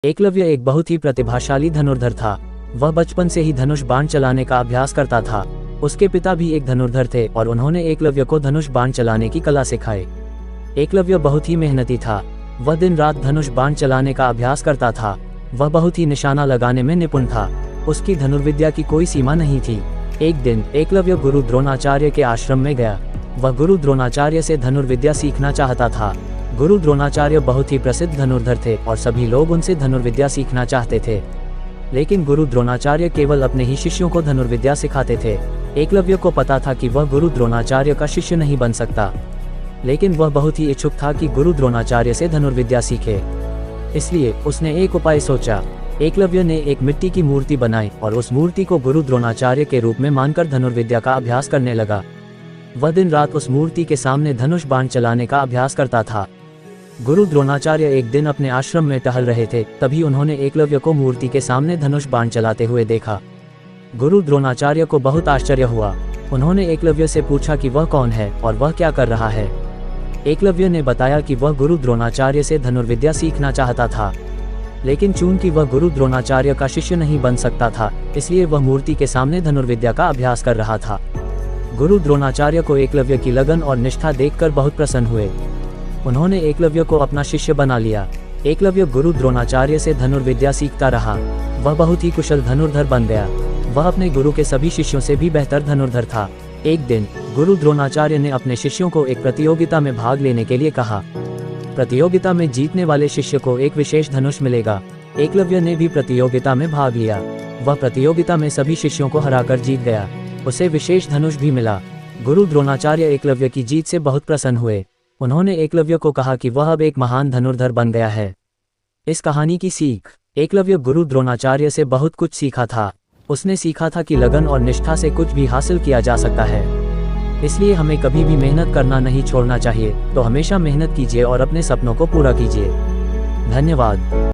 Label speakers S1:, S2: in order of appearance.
S1: एकलव्य एक बहुत ही प्रतिभाशाली धनुर्धर था। वह बचपन से ही धनुष बाण चलाने का अभ्यास करता था। उसके पिता भी एक धनुर्धर थे और उन्होंने एकलव्य को धनुष बाण चलाने की कला सिखाई। एकलव्य बहुत ही मेहनती था। वह दिन रात धनुष बाण चलाने का अभ्यास करता था। वह बहुत ही निशाना लगाने में निपुण था। उसकी धनुर्विद्या की कोई सीमा नहीं थी। एक दिन एकलव्य गुरु द्रोणाचार्य के आश्रम में गया। वह गुरु द्रोणाचार्य से धनुर्विद्या सीखना चाहता था। गुरु द्रोणाचार्य बहुत ही प्रसिद्ध धनुर्धर थे और सभी लोग उनसे धनुर्विद्या सीखना चाहते थे। लेकिन गुरु द्रोणाचार्य केवल अपने ही शिष्यों को धनुर्विद्या सिखाते थे। एकलव्य को पता था कि वह गुरु द्रोणाचार्य का शिष्य नहीं बन सकता, लेकिन वह बहुत ही इच्छुक था कि गुरु द्रोणाचार्य से धनुर्विद्या सीखे। इसलिए उसने एक उपाय सोचा। एकलव्य ने एक मिट्टी की मूर्ति बनाई और उस मूर्ति को गुरु द्रोणाचार्य के रूप में मानकर धनुर्विद्या का अभ्यास करने लगा। वह दिन रात उस मूर्ति के सामने धनुष बाण चलाने का अभ्यास करता था। गुरु द्रोणाचार्य एक दिन अपने आश्रम में टहल रहे थे, तभी उन्होंने एकलव्य को मूर्ति के सामने धनुष बाण चलाते हुए देखा। गुरु द्रोणाचार्य को बहुत आश्चर्य हुआ। उन्होंने एकलव्य से पूछा कि वह कौन है और वह क्या कर रहा है। एकलव्य ने बताया कि वह गुरु द्रोणाचार्य से धनुर्विद्या सीखना चाहता था, लेकिन चूंकि वह गुरु द्रोणाचार्य का शिष्य नहीं बन सकता था, इसलिए वह मूर्ति के सामने धनुर्विद्या का अभ्यास कर रहा था। गुरु द्रोणाचार्य को एकलव्य की लगन और निष्ठा देखकर बहुत प्रसन्न हुए। उन्होंने एकलव्य को अपना शिष्य बना लिया। एकलव्य गुरु द्रोणाचार्य से धनुर्विद्या सीखता रहा। वह बहुत ही कुशल धनुर्धर बन गया। वह अपने गुरु के सभी शिष्यों से भी बेहतर धनुर्धर था। एक दिन गुरु द्रोणाचार्य ने अपने शिष्यों को एक प्रतियोगिता में भाग लेने के लिए कहा। प्रतियोगिता में जीतने वाले शिष्य को एक विशेष धनुष मिलेगा। एकलव्य ने भी प्रतियोगिता में भाग लिया। वह प्रतियोगिता में सभी शिष्यों को हराकर जीत गया। उसे विशेष धनुष भी मिला। गुरु द्रोणाचार्य एकलव्य की जीत से बहुत प्रसन्न हुए। उन्होंने एकलव्य को कहा कि वह अब एक महान धनुर्धर बन गया है। इस कहानी की सीख। एकलव्य गुरु द्रोणाचार्य से बहुत कुछ सीखा था। उसने सीखा था कि लगन और निष्ठा से कुछ भी हासिल किया जा सकता है। इसलिए हमें कभी भी मेहनत करना नहीं छोड़ना चाहिए। तो हमेशा मेहनत कीजिए और अपने सपनों को पूरा कीजिए। धन्यवाद।